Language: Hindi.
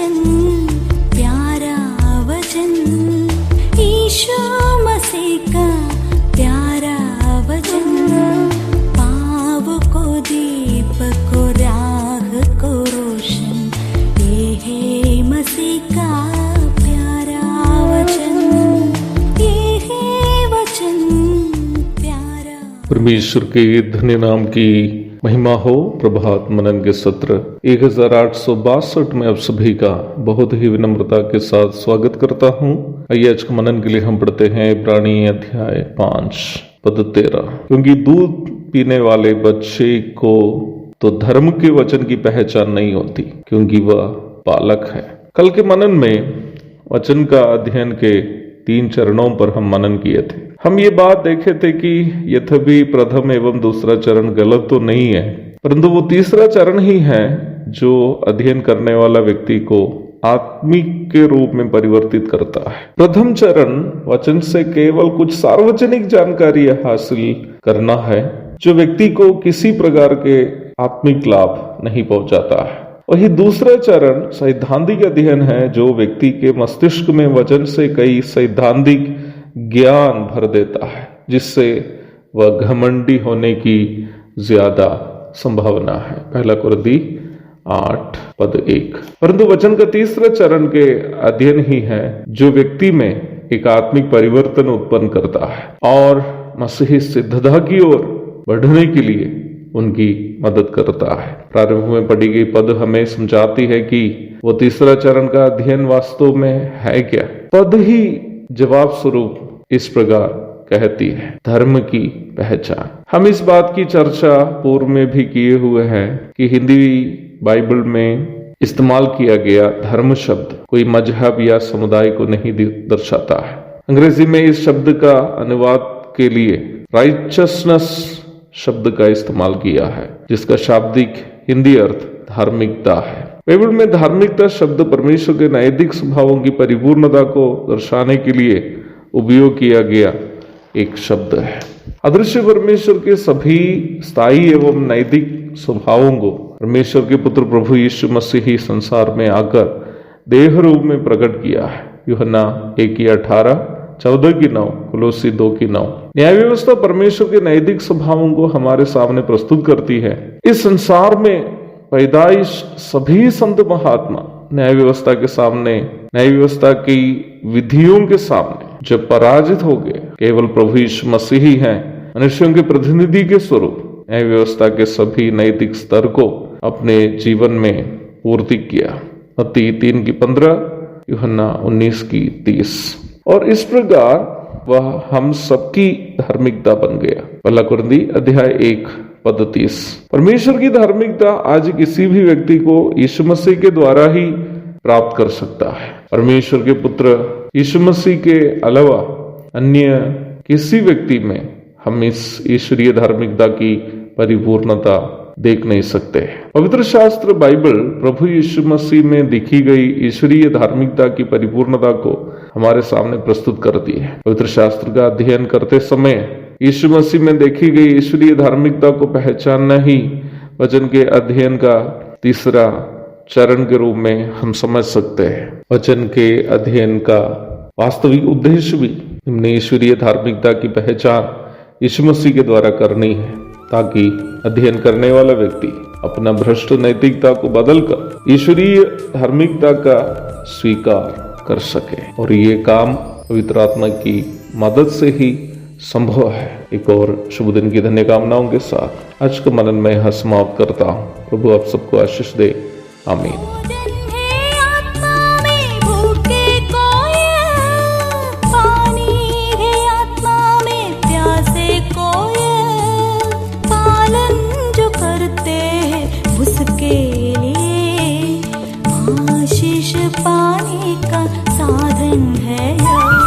वचन, प्यारा वचन, यीशु मसीह का प्यारा वचन, पाव को दीप को राह को रोशन, ये है मसीह का प्यारा वचन, ये है वचन प्यारा। परमेश्वर के धन्य नाम की महिमा हो। प्रभात मनन के सत्र 1862 में आप सभी का बहुत ही विनम्रता के साथ स्वागत करता हूँ। आइए आज के मनन के लिए हम पढ़ते हैं इब्रानी अध्याय 5 पद 13। क्योंकि दूध पीने वाले बच्चे को तो धर्म के वचन की पहचान नहीं होती, क्योंकि वह बालक है। कल के मनन में वचन का अध्ययन के 3 चरणों पर हम मनन किए थे। हम ये बात देखे थे कि यद्यपि प्रथम एवं दूसरा चरण गलत तो नहीं है, परंतु वो तीसरा चरण ही है जो अध्ययन करने वाला व्यक्ति को आत्मिक के रूप में परिवर्तित करता है। प्रथम चरण वचन से केवल कुछ सार्वजनिक जानकारी हासिल करना है, जो व्यक्ति को किसी प्रकार के आत्मिक लाभ नहीं पहुंचाता है। वही दूसरा चरण सैद्धांतिक अध्ययन है, जो व्यक्ति के मस्तिष्क में वचन से कई सैद्धांतिक ज्ञान भर देता है, जिससे वह घमंडी होने की ज्यादा संभावना है। पहला कुरिन्ती 8 पद 1। परंतु वचन का तीसरा चरण के अध्ययन ही है जो व्यक्ति में एक आत्मिक परिवर्तन उत्पन्न करता है और मसीही सिद्धता की ओर बढ़ने के लिए उनकी मदद करता है। प्रारंभ में पढ़ी गई पद हमें समझाती है कि वो तीसरा चरण का अध्ययन वास्तव में है क्या। पद ही जवाब स्वरूप इस प्रकार कहती है, धर्म की पहचान। हम इस बात की चर्चा पूर्व में भी किए हुए हैं कि हिंदी बाइबल में इस्तेमाल किया गया धर्म शब्द कोई मजहब या समुदाय को नहीं दर्शाता है। अंग्रेजी में इस शब्द का अनुवाद के लिए राइचसनेस शब्द का इस्तेमाल किया है, जिसका शाब्दिक हिंदी अर्थ धार्मिकता है। बाइबल में धार्मिकता शब्द परमेश्वर के नैतिक स्वभावों की परिपूर्णता को दर्शाने के लिए उपयोग किया गया एक शब्द है। अदृश्य परमेश्वर के सभी स्थायी एवं नैतिक स्वभावों को परमेश्वर के पुत्र प्रभु यीशु मसीह ही संसार में आकर देह रूप में प्रकट किया है। यूहन्ना 1:18, 14:9, कुलोसी 2:9। न्याय व्यवस्था परमेश्वर के नैतिक स्वभावों को हमारे सामने प्रस्तुत करती है। इस संसार में पैदाइश सभी संत महात्मा न्याय व्यवस्था के सामने, न्याय व्यवस्था की विधियों के सामने जब पराजित हो गए, केवल प्रभु यीशु मसीह ही हैं मनुष्यों के प्रतिनिधि के स्वरूप न्याय व्यवस्था के सभी नैतिक स्तर को अपने जीवन में पूर्ति किया। मत्ती 3:15, यूहन्ना 19:30। और इस प्रकार वह हम सबकी धार्मिकता बन गया। पहला कुरिन्ती अध्याय 1 पद 30। परमेश्वर की धार्मिकता आज किसी भी व्यक्ति को यीशु मसीह के द्वारा ही प्राप्त कर सकता है। परमेश्वर के पुत्र यीशु मसीह के अलावा अन्य किसी व्यक्ति में हम इस ईश्वरीय धार्मिकता की परिपूर्णता देख नहीं सकते। पवित्र शास्त्र बाइबल प्रभु यीशु मसीह में दिखी गई ईश्वरीय धार्मिकता की परिपूर्णता को हमारे सामने प्रस्तुत करती है। पवित्र शास्त्र का अध्ययन करते समय यीशु मसीह में देखी गई ईश्वरीय धार्मिकता को पहचानना ही वचन के अध्ययन का तीसरा चरण के रूप में हम समझ सकते हैं। वचन के अध्ययन का वास्तविक उद्देश्य भी हमने ईश्वरीय धार्मिकता की पहचान यीशु मसीह के द्वारा करनी है, ताकि अध्ययन करने वाला व्यक्ति अपना भ्रष्ट नैतिकता को बदलकर ईश्वरीय धार्मिकता का स्वीकार कर सके। और ये काम पवित्र आत्मा की मदद से ही संभव है। एक और शुभ दिन की धन्य कामनाओं के साथ आज का मनन में यहाँ समाप्त करता हूँ। प्रभु आप सबको आशीष दे। आमीन। पाने का साधन है।